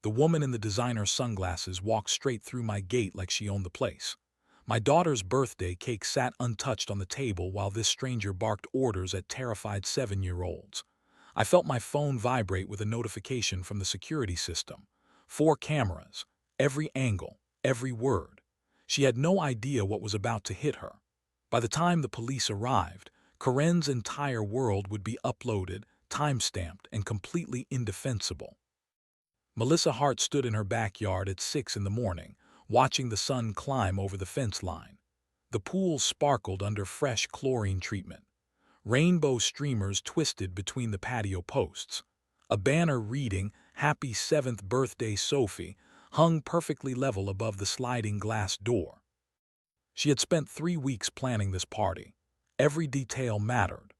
The woman in the designer sunglasses walked straight through my gate like she owned the place. My daughter's birthday cake sat untouched on the table while this stranger barked orders at terrified 7-year-olds. I felt my phone vibrate with a notification from the security system. 4 cameras, every angle, every word. She had no idea what was about to hit her. By the time the police arrived, Karen's entire world would be uploaded, time-stamped, and completely indefensible. Melissa Hart stood in her backyard at 6 in the morning, watching the sun climb over the fence line. The pool sparkled under fresh chlorine treatment. Rainbow streamers twisted between the patio posts. A banner reading, "Happy 7th Birthday, Sophie," hung perfectly level above the sliding glass door. She had spent 3 weeks planning this party. Every detail mattered.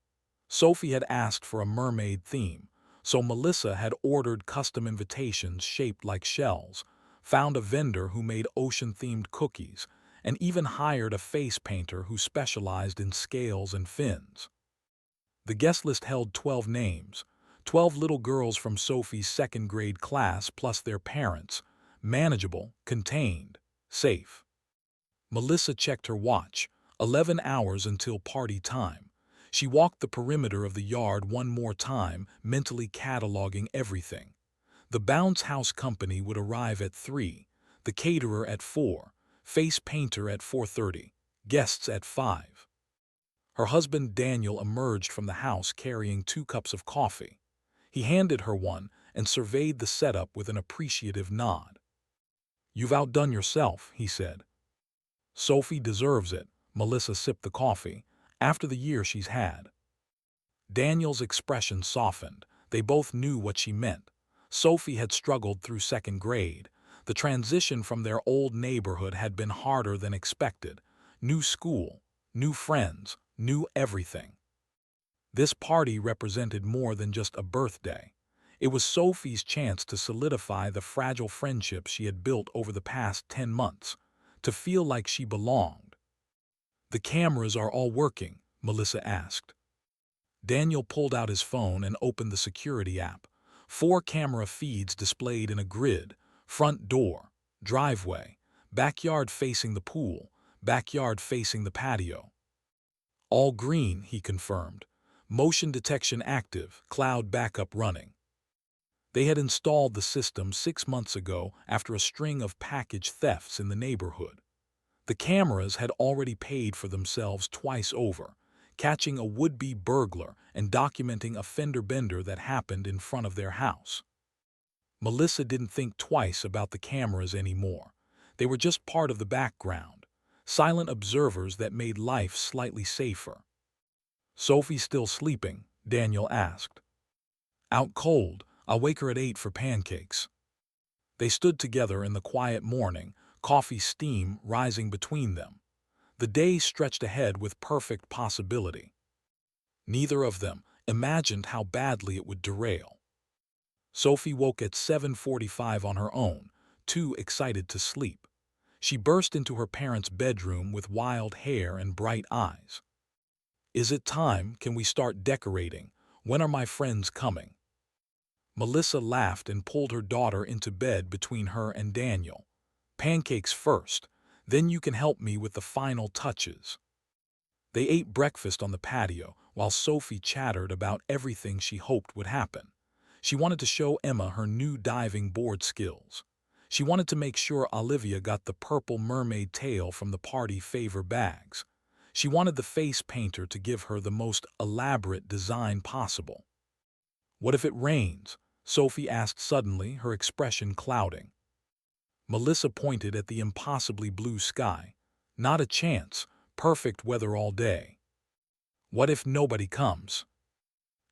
Sophie had asked for a mermaid theme, so Melissa had ordered custom invitations shaped like shells, found a vendor who made ocean-themed cookies, and even hired a face painter who specialized in scales and fins. The guest list held 12 names, 12 little girls from Sophie's second-grade class plus their parents, manageable, contained, safe. Melissa checked her watch, 11 hours until party time. She walked the perimeter of the yard one more time, mentally cataloging everything. The bounce house company would arrive at 3, the caterer at 4, face painter at 4:30, guests at 5. Her husband Daniel emerged from the house carrying 2 cups of coffee. He handed her one and surveyed the setup with an appreciative nod. "You've outdone yourself," he said. "Sophie deserves it," Melissa sipped the coffee, "after the year she's had." Daniel's expression softened. They both knew what she meant. Sophie had struggled through second grade. The transition from their old neighborhood had been harder than expected. New school, new friends, new everything. This party represented more than just a birthday. It was Sophie's chance to solidify the fragile friendships she had built over the past 10 months, to feel like she belonged. "The cameras are all working?" Melissa asked. Daniel pulled out his phone and opened the security app. 4 camera feeds displayed in a grid: front door, driveway, backyard facing the pool, backyard facing the patio. "All green," he confirmed. "Motion detection active, cloud backup running." They had installed the system 6 months ago after a string of package thefts in the neighborhood. The cameras had already paid for themselves twice over, catching a would-be burglar and documenting a fender bender that happened in front of their house. Melissa didn't think twice about the cameras anymore. They were just part of the background, silent observers that made life slightly safer. "Sophie still sleeping?" Daniel asked. "Out cold. I'll wake her at 8 for pancakes." They stood together in the quiet morning, coffee steam rising between them. The day stretched ahead with perfect possibility. Neither of them imagined how badly it would derail. Sophie woke at 7:45 on her own, too excited to sleep. She burst into her parents' bedroom with wild hair and bright eyes. "Is it time? Can we start decorating? When are my friends coming?" Melissa laughed and pulled her daughter into bed between her and Daniel. "Pancakes first, then you can help me with the final touches." They ate breakfast on the patio while Sophie chattered about everything she hoped would happen. She wanted to show Emma her new diving board skills. She wanted to make sure Olivia got the purple mermaid tail from the party favor bags. She wanted the face painter to give her the most elaborate design possible. "What if it rains?" Sophie asked suddenly, her expression clouding. Melissa pointed at the impossibly blue sky. "Not a chance. Perfect weather all day." "What if nobody comes?"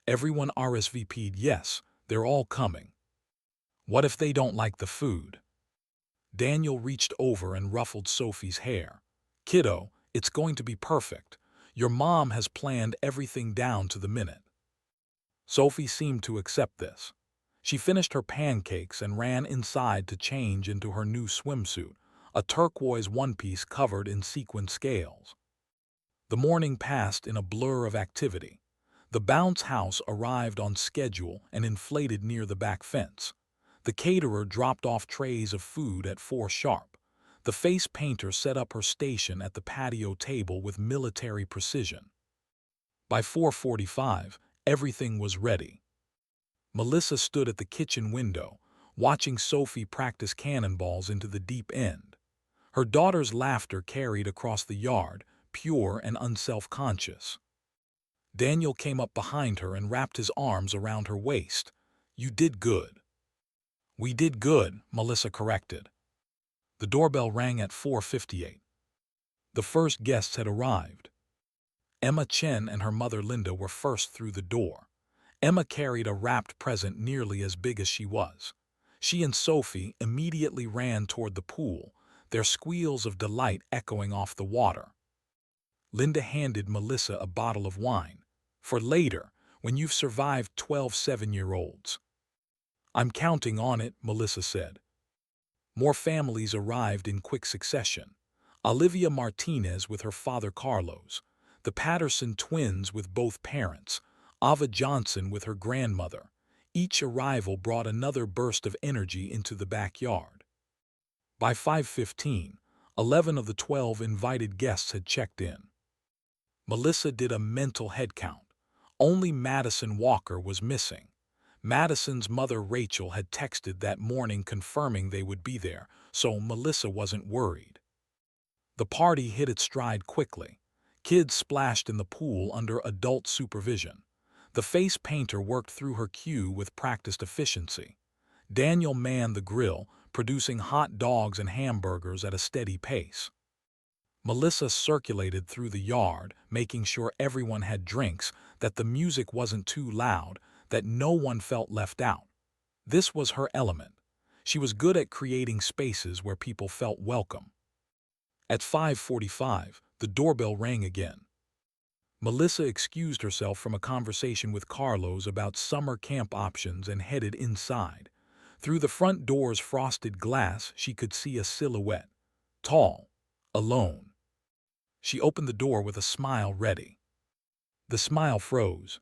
"Everyone RSVP'd yes, they're all coming." "What if they don't like the food?" Daniel reached over and ruffled Sophie's hair. "Kiddo, it's going to be perfect. Your mom has planned everything down to the minute." Sophie seemed to accept this. She finished her pancakes and ran inside to change into her new swimsuit, a turquoise one-piece covered in sequin scales. The morning passed in a blur of activity. The bounce house arrived on schedule and inflated near the back fence. The caterer dropped off trays of food at 4 sharp. The face painter set up her station at the patio table with military precision. By 4:45, everything was ready. Melissa stood at the kitchen window, watching Sophie practice cannonballs into the deep end. Her daughter's laughter carried across the yard, pure and unself-conscious. Daniel came up behind her and wrapped his arms around her waist. "You did good." "We did good," Melissa corrected. The doorbell rang at 4:58. The first guests had arrived. Emma Chen and her mother Linda were first through the door. Emma carried a wrapped present nearly as big as she was. She and Sophie immediately ran toward the pool, their squeals of delight echoing off the water. Linda handed Melissa a bottle of wine. "For later, when you've survived 12 7-year-olds. "I'm counting on it," Melissa said. More families arrived in quick succession. Olivia Martinez with her father Carlos, the Patterson twins with both parents, Ava Johnson with her grandmother. Each arrival brought another burst of energy into the backyard. By 5:15, 11 of the 12 invited guests had checked in. Melissa did a mental head count. Only Madison Walker was missing. Madison's mother Rachel had texted that morning confirming they would be there, so Melissa wasn't worried. The party hit its stride quickly. Kids splashed in the pool under adult supervision. The face painter worked through her cue with practiced efficiency. Daniel manned the grill, producing hot dogs and hamburgers at a steady pace. Melissa circulated through the yard, making sure everyone had drinks, that the music wasn't too loud, that no one felt left out. This was her element. She was good at creating spaces where people felt welcome. At 5:45, the doorbell rang again. Melissa excused herself from a conversation with Carlos about summer camp options and headed inside. Through the front door's frosted glass, she could see a silhouette. Tall, alone. She opened the door with a smile ready. The smile froze.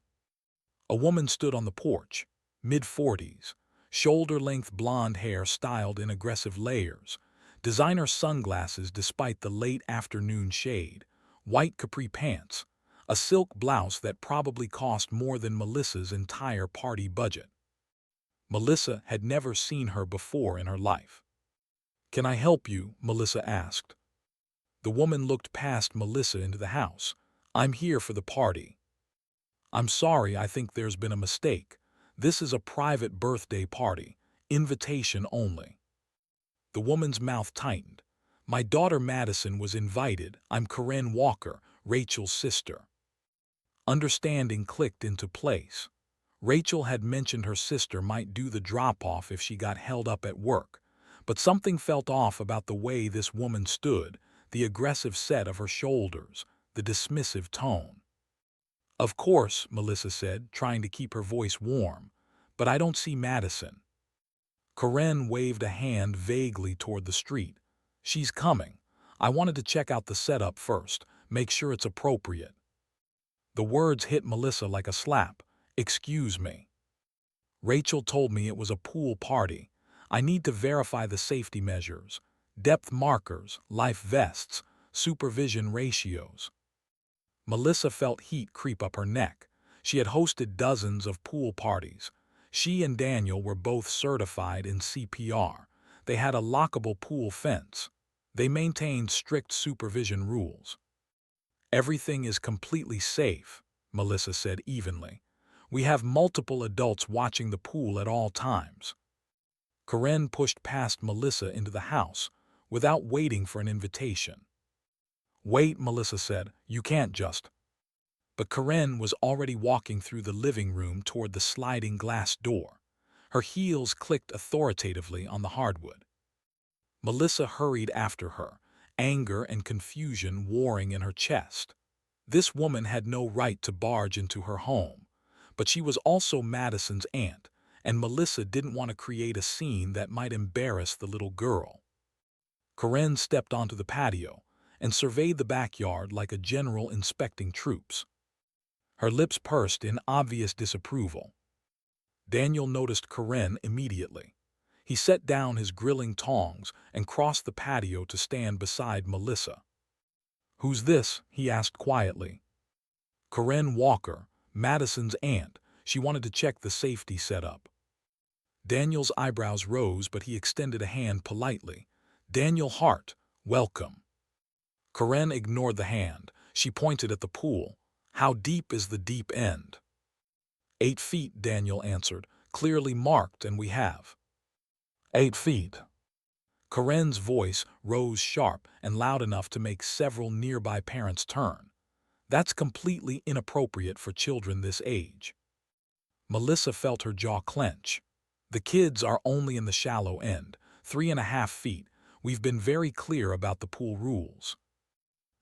A woman stood on the porch, mid-40s, shoulder-length blonde hair styled in aggressive layers, designer sunglasses despite the late afternoon shade, white capri pants, a silk blouse that probably cost more than Melissa's entire party budget. Melissa had never seen her before in her life. "Can I help you?" Melissa asked. The woman looked past Melissa into the house. "I'm here for the party." "I'm sorry, I think there's been a mistake. This is a private birthday party, invitation only." The woman's mouth tightened. "My daughter Madison was invited. I'm Corinne Walker, Rachel's sister." Understanding clicked into place. Rachel had mentioned her sister might do the drop-off if she got held up at work, but something felt off about the way this woman stood, the aggressive set of her shoulders, the dismissive tone. "Of course," Melissa said, trying to keep her voice warm, "but I don't see Madison." Corinne waved a hand vaguely toward the street. "She's coming. I wanted to check out the setup first, make sure it's appropriate." The words hit Melissa like a slap. "Excuse me. Rachel told me it was a pool party. I need to verify the safety measures, depth markers, life vests, supervision ratios." Melissa felt heat creep up her neck. She had hosted dozens of pool parties. She and Daniel were both certified in CPR. They had a lockable pool fence. They maintained strict supervision rules. "Everything is completely safe," Melissa said evenly. "We have multiple adults watching the pool at all times." Corinne pushed past Melissa into the house, without waiting for an invitation. "Wait," Melissa said, "you can't just—" But Corinne was already walking through the living room toward the sliding glass door. Her heels clicked authoritatively on the hardwood. Melissa hurried after her, anger and confusion warring in her chest. This woman had no right to barge into her home, but she was also Madison's aunt, and Melissa didn't want to create a scene that might embarrass the little girl. Corinne stepped onto the patio and surveyed the backyard like a general inspecting troops. Her lips pursed in obvious disapproval. Daniel noticed Corinne immediately. He set down his grilling tongs and crossed the patio to stand beside Melissa. "Who's this?" he asked quietly. "Corinne Walker, Madison's aunt. She wanted to check the safety setup." Daniel's eyebrows rose, but he extended a hand politely. "Daniel Hart, welcome." Corinne ignored the hand. She pointed at the pool. "How deep is the deep end?" 8 feet, Daniel answered, "clearly marked, and we have." 8 feet. Corinne's voice rose sharp and loud enough to make several nearby parents turn. "That's completely inappropriate for children this age." Melissa felt her jaw clench. "The kids are only in the shallow end, 3.5 feet. We've been very clear about the pool rules."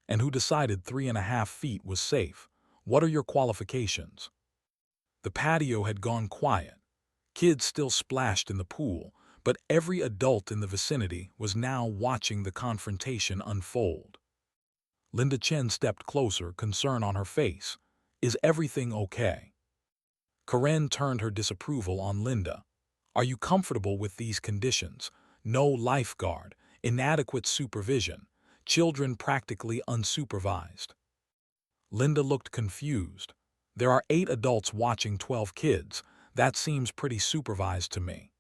"And who decided 3.5 feet was safe? What are your qualifications?" The patio had gone quiet. Kids still splashed in the pool, but every adult in the vicinity was now watching the confrontation unfold. Linda Chen stepped closer, concern on her face. "Is everything okay?" Corinne turned her disapproval on Linda. "Are you comfortable with these conditions? No lifeguard, inadequate supervision, children practically unsupervised." Linda looked confused. "There are 8 adults watching 12 kids. That seems pretty supervised to me."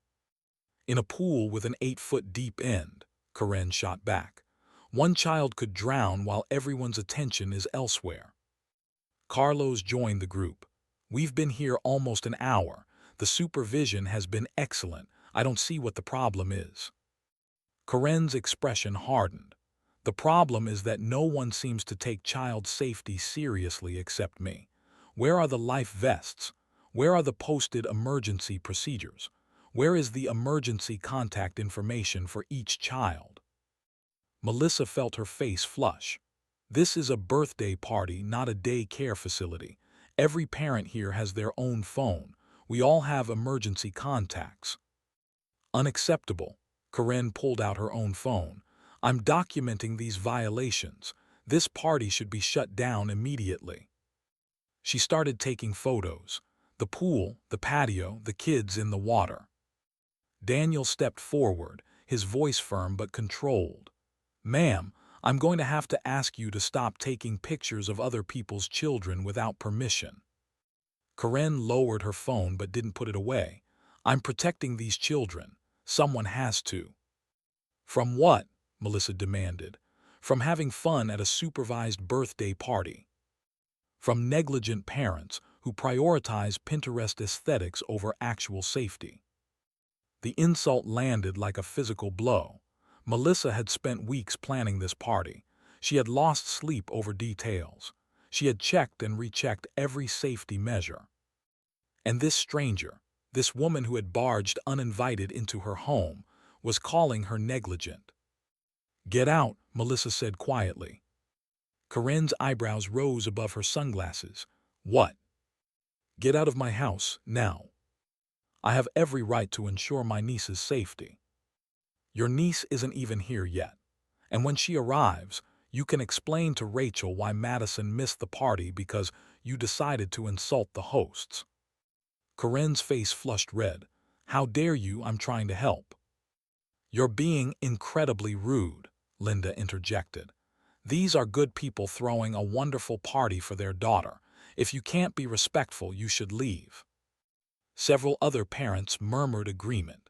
"In a pool with an 8-foot deep end," Corinne shot back, "one child could drown while everyone's attention is elsewhere." Carlos joined the group. "We've been here almost an hour. The supervision has been excellent. I don't see what the problem is." Corinne's expression hardened. "The problem is that no one seems to take child safety seriously except me. Where are the life vests? Where are the posted emergency procedures? Where is the emergency contact information for each child?" Melissa felt her face flush. "This is a birthday party, not a day-care facility. Every parent here has their own phone. We all have emergency contacts." "Unacceptable." Corinne pulled out her own phone. "I'm documenting these violations. This party should be shut down immediately." She started taking photos. The pool, the patio, the kids in the water. Daniel stepped forward, his voice firm but controlled. "Ma'am, I'm going to have to ask you to stop taking pictures of other people's children without permission." Corinne lowered her phone but didn't put it away. "I'm protecting these children. Someone has to." "From what?" Melissa demanded. "From having fun at a supervised birthday party. From negligent parents who prioritize Pinterest aesthetics over actual safety." The insult landed like a physical blow. Melissa had spent weeks planning this party. She had lost sleep over details. She had checked and rechecked every safety measure. And this stranger, this woman who had barged uninvited into her home, was calling her negligent. "Get out," Melissa said quietly. Corinne's eyebrows rose above her sunglasses. "What?" "Get out of my house, now. I have every right to ensure my niece's safety." "Your niece isn't even here yet. And when she arrives, you can explain to Rachel why Madison missed the party because you decided to insult the hosts." Corinne's face flushed red. "How dare you? I'm trying to help." "You're being incredibly rude," Linda interjected. "These are good people throwing a wonderful party for their daughter. If you can't be respectful, you should leave." Several other parents murmured agreement.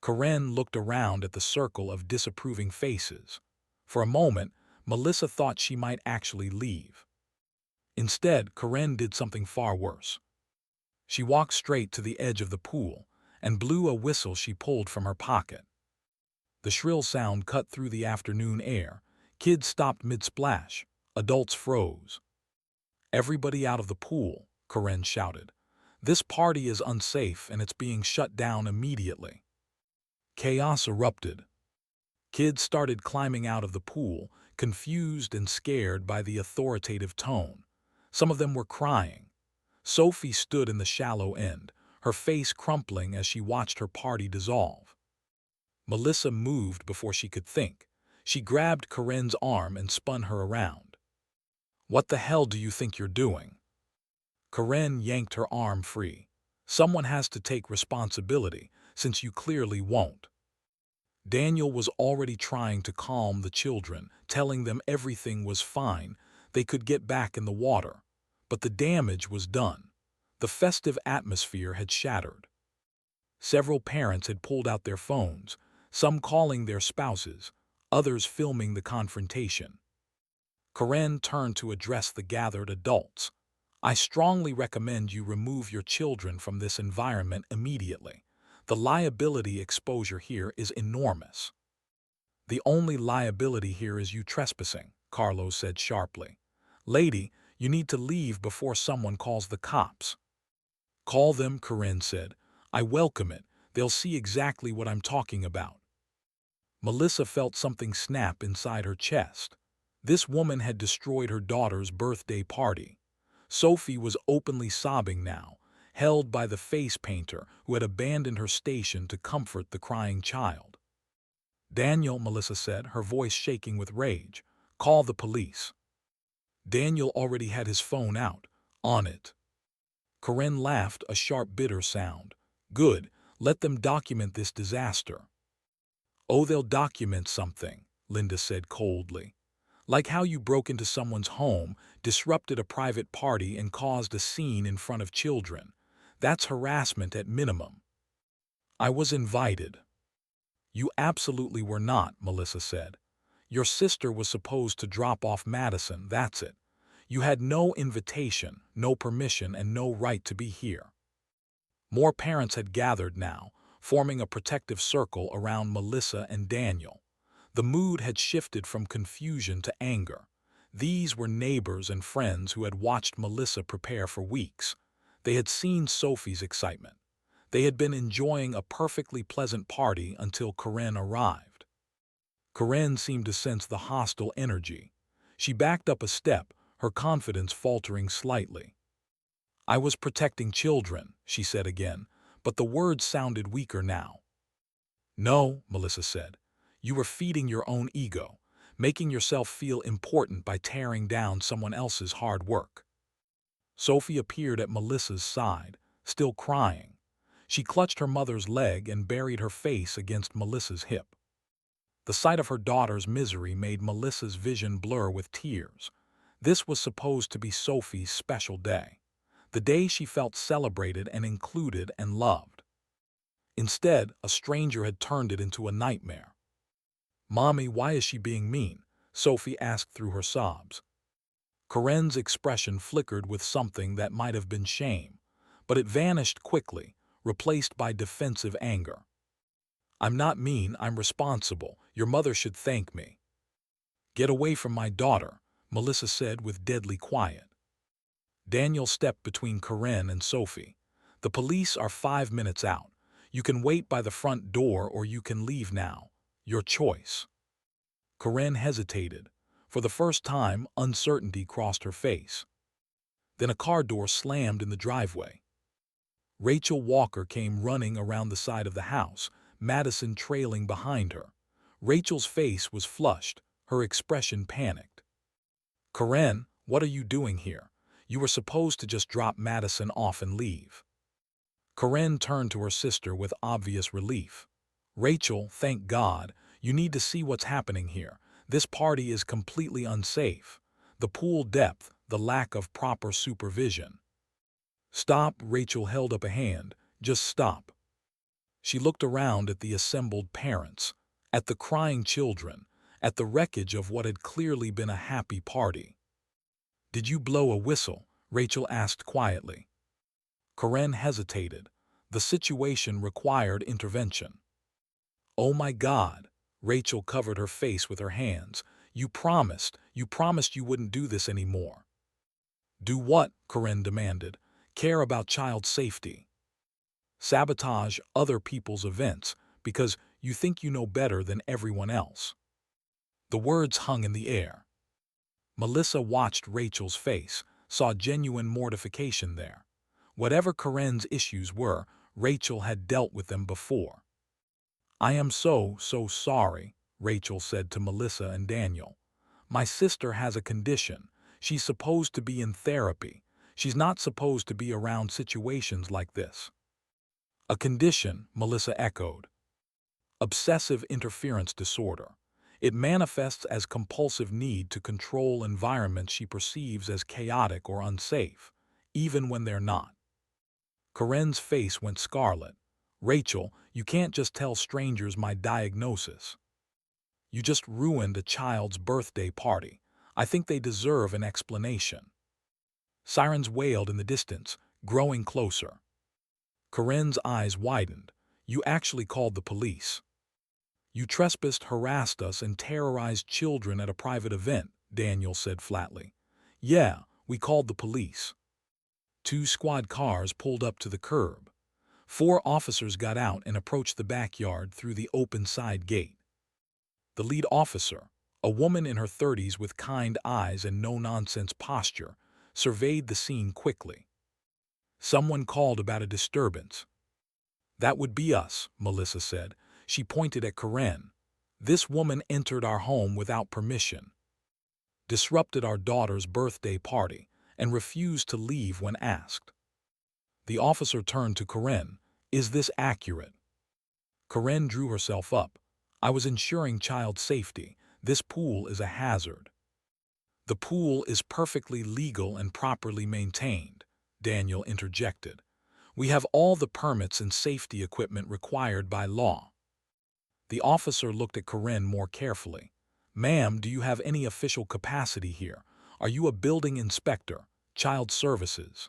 Corinne looked around at the circle of disapproving faces. For a moment, Melissa thought she might actually leave. Instead, Corinne did something far worse. She walked straight to the edge of the pool and blew a whistle she pulled from her pocket. The shrill sound cut through the afternoon air. Kids stopped mid-splash. Adults froze. "Everybody out of the pool," Corinne shouted. "This party is unsafe and it's being shut down immediately." Chaos erupted. Kids started climbing out of the pool, confused and scared by the authoritative tone. Some of them were crying. Sophie stood in the shallow end, her face crumpling as she watched her party dissolve. Melissa moved before she could think. She grabbed Corinne's arm and spun her around. "What the hell do you think you're doing?" Corinne yanked her arm free. "Someone has to take responsibility. since you clearly won't. Daniel was already trying to calm the children, telling them everything was fine, they could get back in the water. But the damage was done. The festive atmosphere had shattered. Several parents had pulled out their phones, some calling their spouses, others filming the confrontation. Karen turned to address the gathered adults. I strongly recommend you remove your children from this environment immediately. The liability exposure here is enormous. The only liability here is you trespassing, Carlos said sharply. Lady, you need to leave before someone calls the cops. Call them, Karen said. I welcome it. They'll see exactly what I'm talking about. Melissa felt something snap inside her chest. This woman had destroyed her daughter's birthday party. Sophie was openly sobbing now, held by the face painter who had abandoned her station to comfort the crying child. Daniel, Melissa said, her voice shaking with rage, call the police. Daniel already had his phone out, on it. Karen laughed, a sharp, bitter sound. Good, let them document this disaster. Oh, they'll document something, Linda said coldly. Like how you broke into someone's home, disrupted a private party, and caused a scene in front of children. That's harassment at minimum. I was invited. You absolutely were not, Melissa said. Your sister was supposed to drop off Madison, that's it. You had no invitation, no permission, and no right to be here. More parents had gathered now, forming a protective circle around Melissa and Daniel. The mood had shifted from confusion to anger. These were neighbors and friends who had watched Melissa prepare for weeks. They had seen Sophie's excitement. They had been enjoying a perfectly pleasant party until Karen arrived. Karen seemed to sense the hostile energy. She backed up a step, her confidence faltering slightly. I was protecting children, she said again, but the words sounded weaker now. No, Melissa said. You were feeding your own ego, making yourself feel important by tearing down someone else's hard work. Sophie appeared at Melissa's side, still crying. She clutched her mother's leg and buried her face against Melissa's hip. The sight of her daughter's misery made Melissa's vision blur with tears. This was supposed to be Sophie's special day, the day she felt celebrated and included and loved. Instead, a stranger had turned it into a nightmare. Mommy, why is she being mean? Sophie asked through her sobs. Karen's expression flickered with something that might have been shame, but it vanished quickly, replaced by defensive anger. I'm not mean, I'm responsible. Your mother should thank me. Get away from my daughter, Melissa said with deadly quiet. Daniel stepped between Karen and Sophie. The police are 5 minutes out. You can wait by the front door or you can leave now. Your choice. Karen hesitated. For the first time, uncertainty crossed her face. Then a car door slammed in the driveway. Rachel Walker came running around the side of the house, Madison trailing behind her. Rachel's face was flushed, her expression panicked. Karen, what are you doing here? You were supposed to just drop Madison off and leave. Karen turned to her sister with obvious relief. Rachel, thank God, you need to see what's happening here. This party is completely unsafe. The pool depth, the lack of proper supervision. Stop, Rachel held up a hand. Just stop. She looked around at the assembled parents, at the crying children, at the wreckage of what had clearly been a happy party. Did you blow a whistle? Rachel asked quietly. Karen hesitated. The situation required intervention. Oh my God! Rachel covered her face with her hands. You promised you wouldn't do this anymore. Do what? Karen demanded. Care about child safety. Sabotage other people's events because you think you know better than everyone else. The words hung in the air. Melissa watched Rachel's face, saw genuine mortification there. Whatever Karen's issues were, Rachel had dealt with them before. I am so sorry, Rachel said to Melissa and Daniel. My sister has a condition. She's supposed to be in therapy. She's not supposed to be around situations like this. A condition, Melissa echoed. Obsessive interference disorder. It manifests as compulsive need to control environments she perceives as chaotic or unsafe, even when they're not. Corinne's face went scarlet. Rachel, you can't just tell strangers my diagnosis. You just ruined a child's birthday party. I think they deserve an explanation. Sirens wailed in the distance, growing closer. Corinne's eyes widened. You actually called the police. You trespassed, harassed us, and terrorized children at a private event, Daniel said flatly. Yeah, we called the police. 2 squad cars pulled up to the curb. 4 officers got out and approached the backyard through the open side gate. The lead officer, a woman in her 30s with kind eyes and no-nonsense posture, surveyed the scene quickly. Someone called about a disturbance. That would be us, Melissa said. She pointed at Corinne. This woman entered our home without permission, disrupted our daughter's birthday party, and refused to leave when asked. The officer turned to Corinne. Is this accurate? Corinne drew herself up. I was ensuring child safety. This pool is a hazard. The pool is perfectly legal and properly maintained, Daniel interjected. We have all the permits and safety equipment required by law. The officer looked at Corinne more carefully. Ma'am, do you have any official capacity here? Are you a building inspector, child services?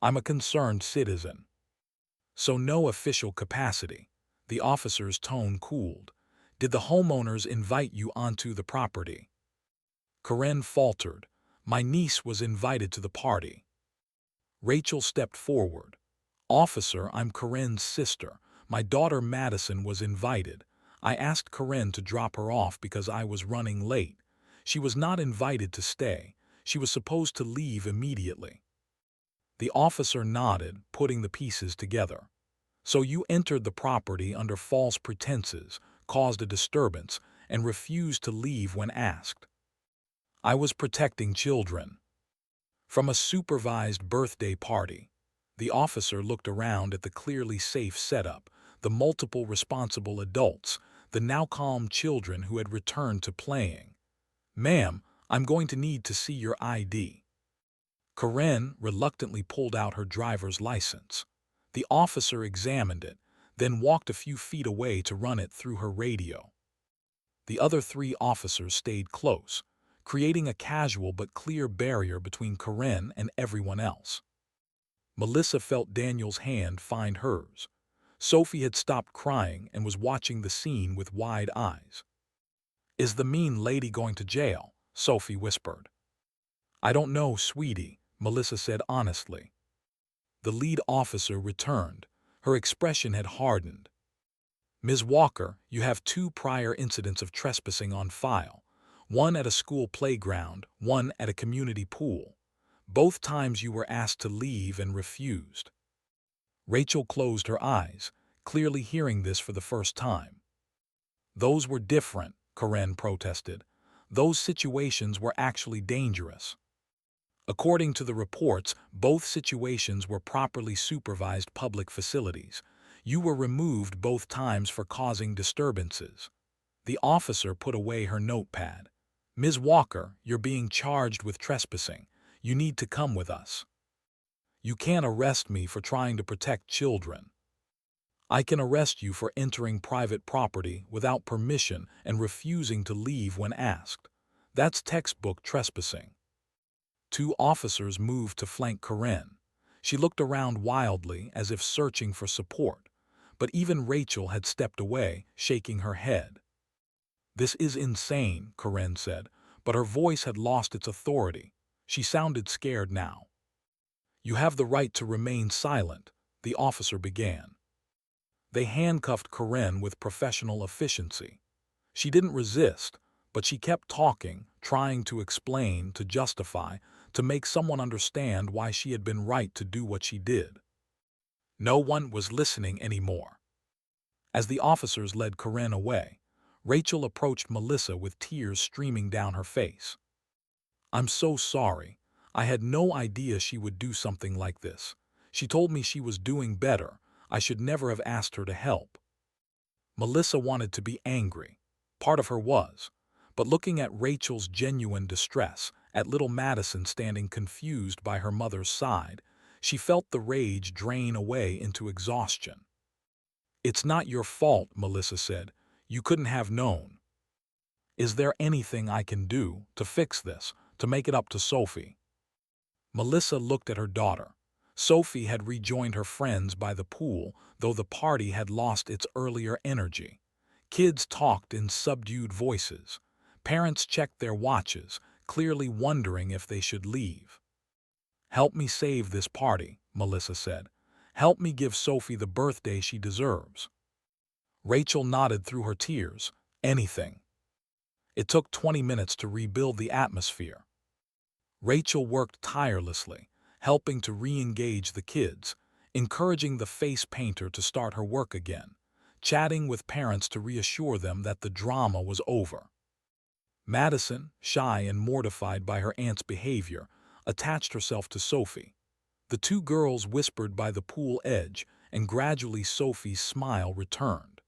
I'm a concerned citizen. So no official capacity. The officer's tone cooled. Did the homeowners invite you onto the property? Corinne faltered. My niece was invited to the party. Rachel stepped forward. Officer, I'm Corinne's sister. My daughter Madison was invited. I asked Corinne to drop her off because I was running late. She was not invited to stay. She was supposed to leave immediately. The officer nodded, putting the pieces together. So you entered the property under false pretenses, caused a disturbance, and refused to leave when asked. I was protecting children. From a supervised birthday party. The officer looked around at the clearly safe setup, the multiple responsible adults, the now calm children who had returned to playing. Ma'am, I'm going to need to see your ID. Corinne reluctantly pulled out her driver's license. The officer examined it, then walked a few feet away to run it through her radio. The other 3 officers stayed close, creating a casual but clear barrier between Corinne and everyone else. Melissa felt Daniel's hand find hers. Sophie had stopped crying and was watching the scene with wide eyes. Is the mean lady going to jail? Sophie whispered. I don't know, sweetie, Melissa said honestly. The lead officer returned. Her expression had hardened. Ms. Walker, you have 2 prior incidents of trespassing on file. One at a school playground, one at a community pool. Both times you were asked to leave and refused. Rachel closed her eyes, clearly hearing this for the first time. Those were different, Corinne protested. Those situations were actually dangerous. According to the reports, both situations were properly supervised public facilities. You were removed both times for causing disturbances. The officer put away her notepad. Ms. Walker, you're being charged with trespassing. You need to come with us. You can't arrest me for trying to protect children. I can arrest you for entering private property without permission and refusing to leave when asked. That's textbook trespassing. 2 officers moved to flank Corinne. She looked around wildly as if searching for support, but even Rachel had stepped away, shaking her head. This is insane, Corinne said, but her voice had lost its authority. She sounded scared now. You have the right to remain silent, the officer began. They handcuffed Corinne with professional efficiency. She didn't resist, but she kept talking, trying to explain, to justify, to make someone understand why she had been right to do what she did. No one was listening anymore. As the officers led Corinne away, Rachel approached Melissa with tears streaming down her face. I'm so sorry. I had no idea she would do something like this. She told me she was doing better. I should never have asked her to help. Melissa wanted to be angry. Part of her was. But looking at Rachel's genuine distress, at little Madison standing confused by her mother's side, she felt the rage drain away into exhaustion. "It's not your fault," Melissa said. "You couldn't have known. Is there anything I can do to fix this, to make it up to Sophie?" Melissa looked at her daughter. Sophie had rejoined her friends by the pool, though the party had lost its earlier energy. Kids talked in subdued voices. Parents checked their watches, clearly wondering if they should leave. "Help me save this party," Melissa said. "Help me give Sophie the birthday she deserves." Rachel nodded through her tears. "Anything." It took 20 minutes to rebuild the atmosphere. Rachel worked tirelessly, helping to re-engage the kids, encouraging the face painter to start her work again, chatting with parents to reassure them that the drama was over. Madison, shy and mortified by her aunt's behavior, attached herself to Sophie. The two girls whispered by the pool edge, and gradually Sophie's smile returned.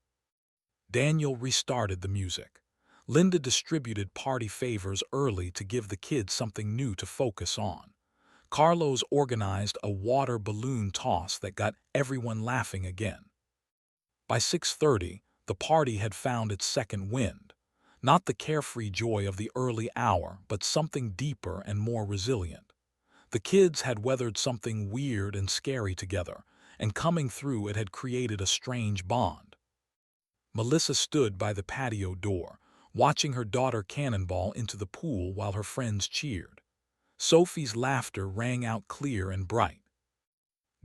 Daniel restarted the music. Linda distributed party favors early to give the kids something new to focus on. Carlos organized a water balloon toss that got everyone laughing again. By 6:30, the party had found its second wind. Not the carefree joy of the early hour, but something deeper and more resilient. The kids had weathered something weird and scary together, and coming through it had created a strange bond. Melissa stood by the patio door, watching her daughter cannonball into the pool while her friends cheered. Sophie's laughter rang out clear and bright.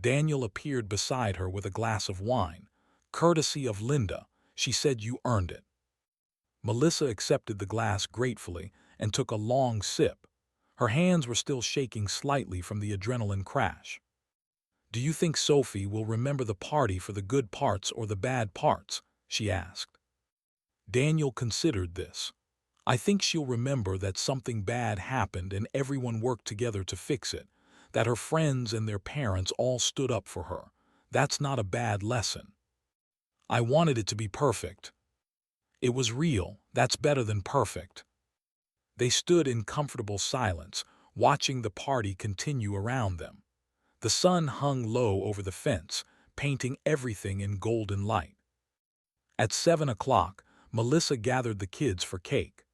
Daniel appeared beside her with a glass of wine. "Courtesy of Linda," she said. "You earned it." Melissa accepted the glass gratefully and took a long sip. Her hands were still shaking slightly from the adrenaline crash. "Do you think Sophie will remember the party for the good parts or the bad parts?" she asked. Daniel considered this. "I think she'll remember that something bad happened and everyone worked together to fix it, that her friends and their parents all stood up for her. That's not a bad lesson." "I wanted it to be perfect." "It was real. That's better than perfect." They stood in comfortable silence, watching the party continue around them. The sun hung low over the fence, painting everything in golden light. At 7 o'clock, Melissa gathered the kids for cake.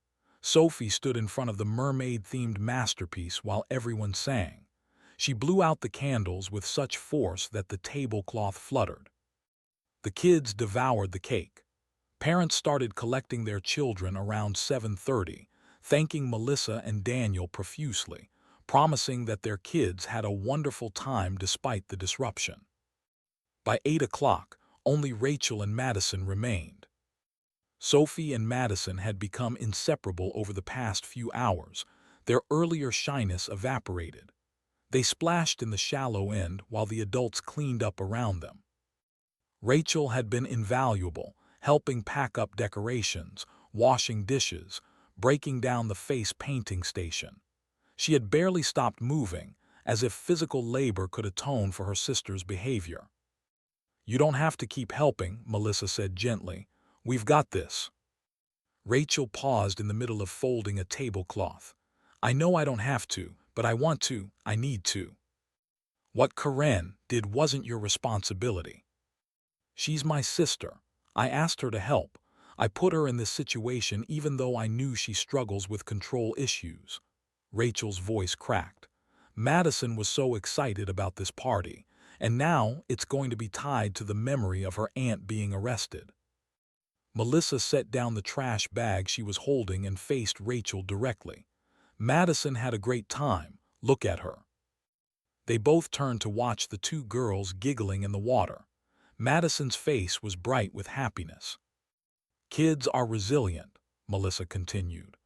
Sophie stood in front of the mermaid-themed masterpiece while everyone sang. She blew out the candles with such force that the tablecloth fluttered. The kids devoured the cake. Parents started collecting their children around 7:30, thanking Melissa and Daniel profusely, promising that their kids had a wonderful time despite the disruption. By 8 o'clock, only Rachel and Madison remained. Sophie and Madison had become inseparable over the past few hours. Their earlier shyness evaporated. They splashed in the shallow end while the adults cleaned up around them. Rachel had been invaluable, helping pack up decorations, washing dishes, breaking down the face painting station. She had barely stopped moving, as if physical labor could atone for her sister's behavior. "You don't have to keep helping," Melissa said gently. "We've got this." Rachel paused in the middle of folding a tablecloth. "I know I don't have to, but I want to, I need to. What Karen did wasn't your responsibility. She's my sister. I asked her to help. I put her in this situation even though I knew she struggles with control issues." Rachel's voice cracked. Madison was so excited about this party, and now it's going to be tied to the memory of her aunt being arrested. Melissa set down the trash bag she was holding and faced Rachel directly. "Madison had a great time. Look at her." They both turned to watch the two girls giggling in the water. Madison's face was bright with happiness. "Kids are resilient," Melissa continued.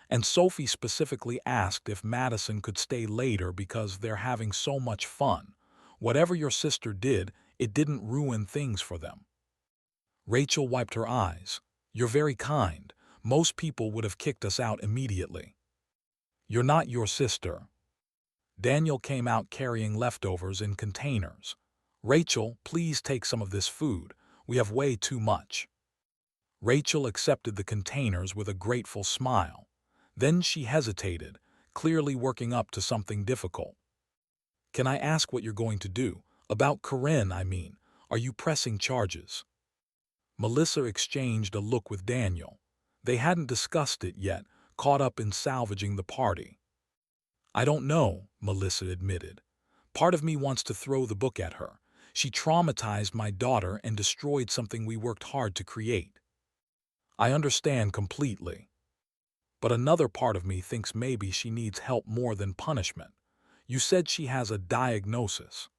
And Sophie specifically asked if Madison could stay later because they're having so much fun. "Whatever your sister did, it didn't ruin things for them." Rachel wiped her eyes. "You're very kind. Most people would have kicked us out immediately." "You're not your sister." Daniel came out carrying leftovers in containers. "Rachel, please take some of this food. We have way too much." Rachel accepted the containers with a grateful smile. Then she hesitated, clearly working up to something difficult. "Can I ask what you're going to do? About Corinne, I mean. Are you pressing charges?" Melissa exchanged a look with Daniel. They hadn't discussed it yet, caught up in salvaging the party. "I don't know," Melissa admitted. "Part of me wants to throw the book at her. She traumatized my daughter and destroyed something we worked hard to create. I understand completely. But another part of me thinks maybe she needs help more than punishment. You said she has a diagnosis."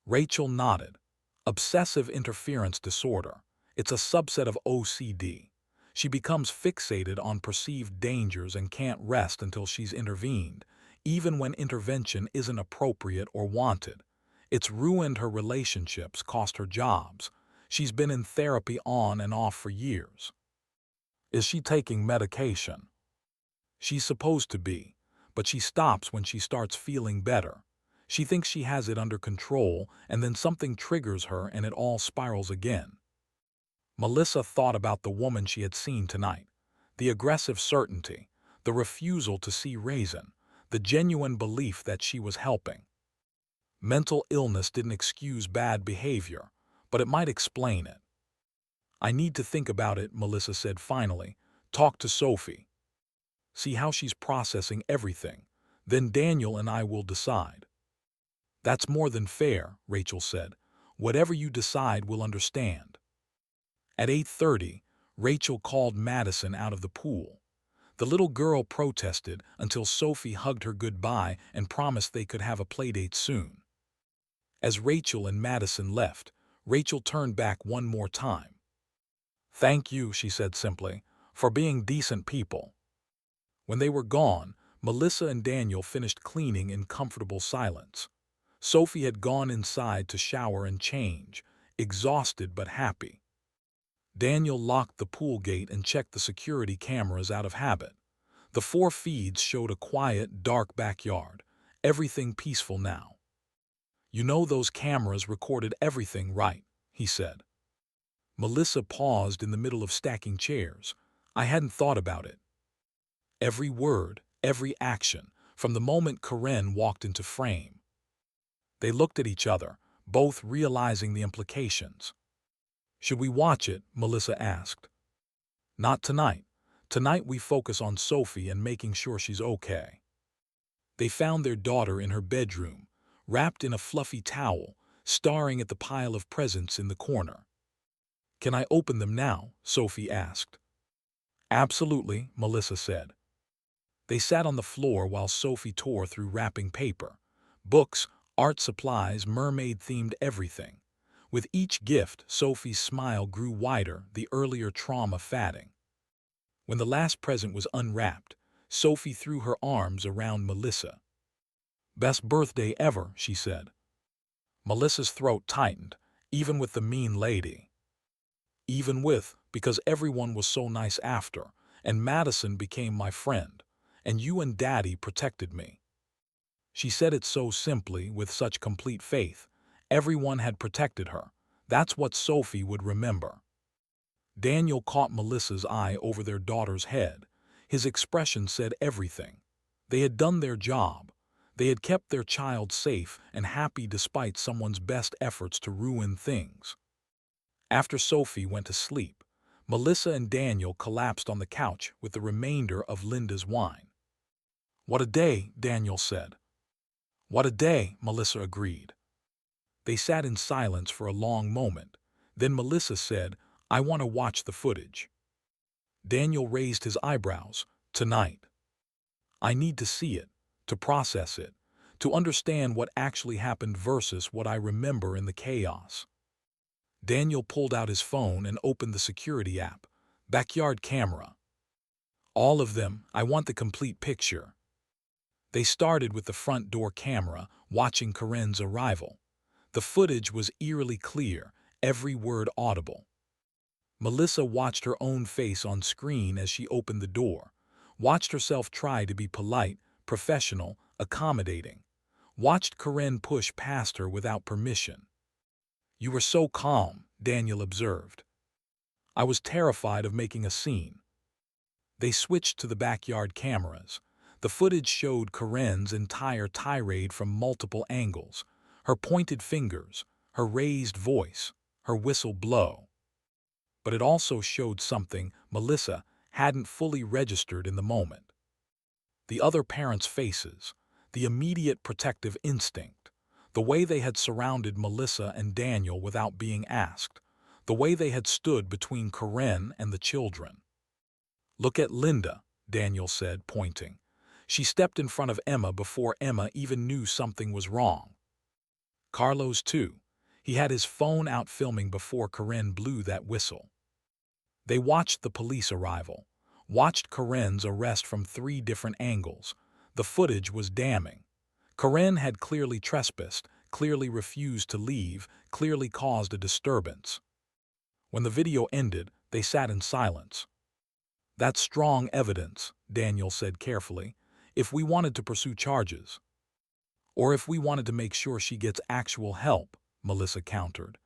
Rachel nodded. "Obsessive interference disorder. It's a subset of OCD. She becomes fixated on perceived dangers and can't rest until she's intervened, even when intervention isn't appropriate or wanted. It's ruined her relationships, cost her jobs. She's been in therapy on and off for years." "Is she taking medication?" "She's supposed to be, but she stops when she starts feeling better. She thinks she has it under control, and then something triggers her and it all spirals again." Melissa thought about the woman she had seen tonight. The aggressive certainty, the refusal to see reason, the genuine belief that she was helping. Mental illness didn't excuse bad behavior, but it might explain it. "I need to think about it," Melissa said finally. "Talk to Sophie. See how she's processing everything. Then Daniel and I will decide." "That's more than fair," Rachel said. "Whatever you decide, we'll understand." At 8:30, Rachel called Madison out of the pool. The little girl protested until Sophie hugged her goodbye and promised they could have a playdate soon. As Rachel and Madison left, Rachel turned back one more time. "Thank you," she said simply, "for being decent people." When they were gone, Melissa and Daniel finished cleaning in comfortable silence. Sophie had gone inside to shower and change, exhausted but happy. Daniel locked the pool gate and checked the security cameras out of habit. The 4 feeds showed a quiet, dark backyard, everything peaceful now. "You know those cameras recorded everything, right?" he said. Melissa paused in the middle of stacking chairs. "I hadn't thought about it." "Every word, every action, from the moment Corinne walked into frame." They looked at each other, both realizing the implications. "Should we watch it?" Melissa asked. "Not tonight. Tonight we focus on Sophie and making sure she's okay." They found their daughter in her bedroom, wrapped in a fluffy towel, staring at the pile of presents in the corner. "Can I open them now?" Sophie asked. "Absolutely," Melissa said. They sat on the floor while Sophie tore through wrapping paper. Books, art supplies, mermaid-themed everything. With each gift, Sophie's smile grew wider, the earlier trauma fading. When the last present was unwrapped, Sophie threw her arms around Melissa. "Best birthday ever," she said. Melissa's throat tightened, even with the mean lady. "Even with, because everyone was so nice after, and Madison became my friend, and you and Daddy protected me." She said it so simply, with such complete faith. Everyone had protected her. That's what Sophie would remember. Daniel caught Melissa's eye over their daughter's head. His expression said everything. They had done their job. They had kept their child safe and happy despite someone's best efforts to ruin things. After Sophie went to sleep, Melissa and Daniel collapsed on the couch with the remainder of Linda's wine. "What a day," Daniel said. "What a day," Melissa agreed. They sat in silence for a long moment. Then Melissa said, "I want to watch the footage." Daniel raised his eyebrows. "Tonight. I need to see it, to process it, to understand what actually happened versus what I remember in the chaos." Daniel pulled out his phone and opened the security app. "Backyard camera. All of them. I want the complete picture." They started with the front door camera, watching Corinne's arrival. The footage was eerily clear, every word audible. Melissa watched her own face on screen as she opened the door, watched herself try to be polite, professional, accommodating, watched Corinne push past her without permission. You were so calm, Daniel observed. I was terrified of making a scene. They switched to the backyard cameras. The footage showed Karen's entire tirade from multiple angles. Her pointed fingers, her raised voice, her whistle blow. But it also showed something Melissa hadn't fully registered in the moment. The other parents' faces, the immediate protective instinct, the way they had surrounded Melissa and Daniel without being asked, the way they had stood between Karen and the children. Look at Linda, Daniel said, pointing. She stepped in front of Emma before Emma even knew something was wrong. Carlos, too. He had his phone out filming before Karen blew that whistle. They watched the police arrival, watched Karen's arrest from 3 different angles. The footage was damning. Karen had clearly trespassed, clearly refused to leave, clearly caused a disturbance. When the video ended, they sat in silence. That's strong evidence, Daniel said carefully, if we wanted to pursue charges. Or if we wanted to make sure she gets actual help, Melissa countered.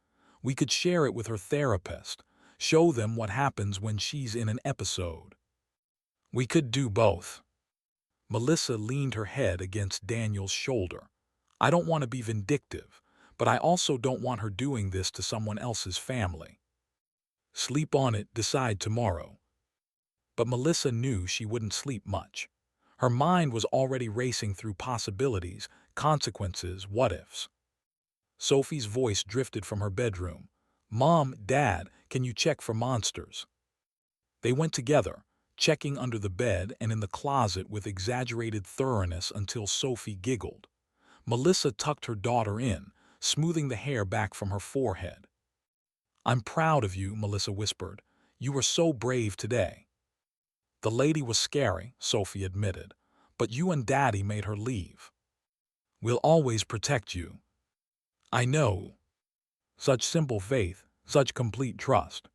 We could share it with her therapist, show them what happens when she's in an episode. We could do both. Melissa leaned her head against Daniel's shoulder. I don't want to be vindictive, but I also don't want her doing this to someone else's family. Sleep on it, decide tomorrow. But Melissa knew she wouldn't sleep much. Her mind was already racing through possibilities, consequences, what-ifs. Sophie's voice drifted from her bedroom. Mom, Dad, can you check for monsters? They went together, checking under the bed and in the closet with exaggerated thoroughness until Sophie giggled. Melissa tucked her daughter in, smoothing the hair back from her forehead. I'm proud of you, Melissa whispered. You were so brave today. The lady was scary, Sophie admitted, but you and Daddy made her leave. We'll always protect you. I know. Such simple faith, such complete trust.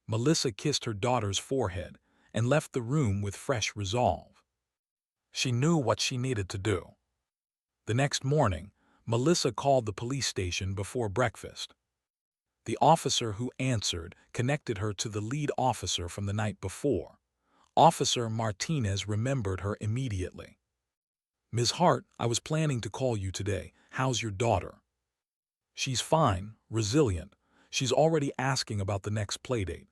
Melissa kissed her daughter's forehead and left the room with fresh resolve. She knew what she needed to do. The next morning, Melissa called the police station before breakfast. The officer who answered connected her to the lead officer from the night before. Officer Martinez remembered her immediately. Ms. Hart, I was planning to call you today. How's your daughter? She's fine, resilient. She's already asking about the next playdate.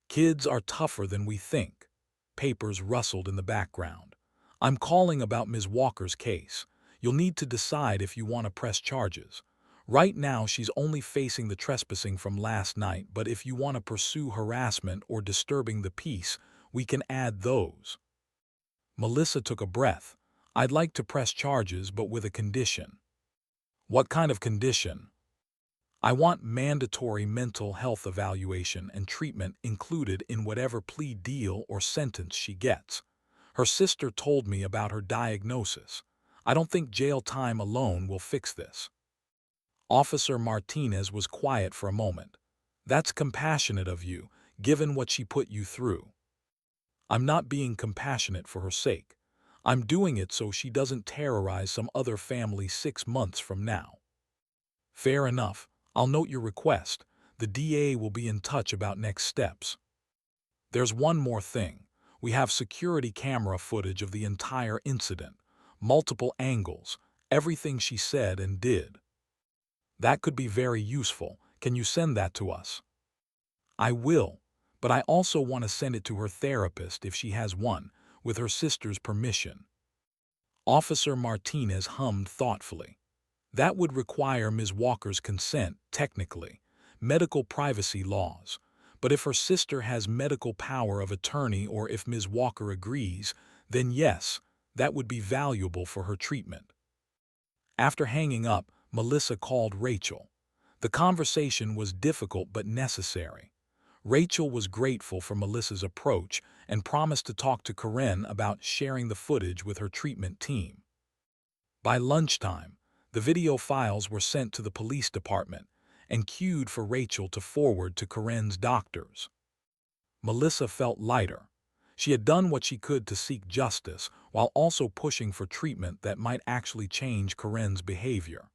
Kids are tougher than we think. Papers rustled in the background. I'm calling about Ms. Walker's case. You'll need to decide if you want to press charges. Right now she's only facing the trespassing from last night, but if you want to pursue harassment or disturbing the peace, we can add those. Melissa took a breath. I'd like to press charges, but with a condition. What kind of condition? I want mandatory mental health evaluation and treatment included in whatever plea deal or sentence she gets. Her sister told me about her diagnosis. I don't think jail time alone will fix this. Officer Martinez was quiet for a moment. That's compassionate of you, given what she put you through. I'm not being compassionate for her sake. I'm doing it so she doesn't terrorize some other family 6 months from now. Fair enough. I'll note your request. The DA will be in touch about next steps. There's one more thing. We have security camera footage of the entire incident. Multiple angles. Everything she said and did. That could be very useful. Can you send that to us? I will, but I also want to send it to her therapist if she has one, with her sister's permission. Officer Martinez hummed thoughtfully. That would require Ms. Walker's consent, technically, medical privacy laws. But if her sister has medical power of attorney or if Ms. Walker agrees, then yes, that would be valuable for her treatment. After hanging up, Melissa called Rachel. The conversation was difficult but necessary. Rachel was grateful for Melissa's approach and promised to talk to Karen about sharing the footage with her treatment team. By lunchtime, the video files were sent to the police department and queued for Rachel to forward to Karen's doctors. Melissa felt lighter. She had done what she could to seek justice while also pushing for treatment that might actually change Karen's behavior.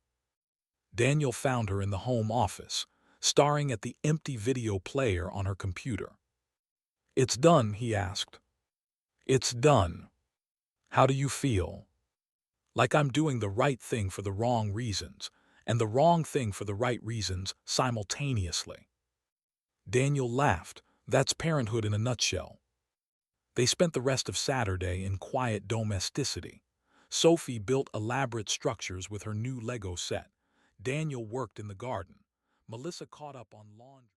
Daniel found her in the home office, staring at the empty video player on her computer. "It's done," he asked. "It's done. How do you feel?" "Like I'm doing the right thing for the wrong reasons, and the wrong thing for the right reasons simultaneously." Daniel laughed. "That's parenthood in a nutshell." They spent the rest of Saturday in quiet domesticity. Sophie built elaborate structures with her new Lego set. Daniel worked in the garden. Melissa caught up on laundry.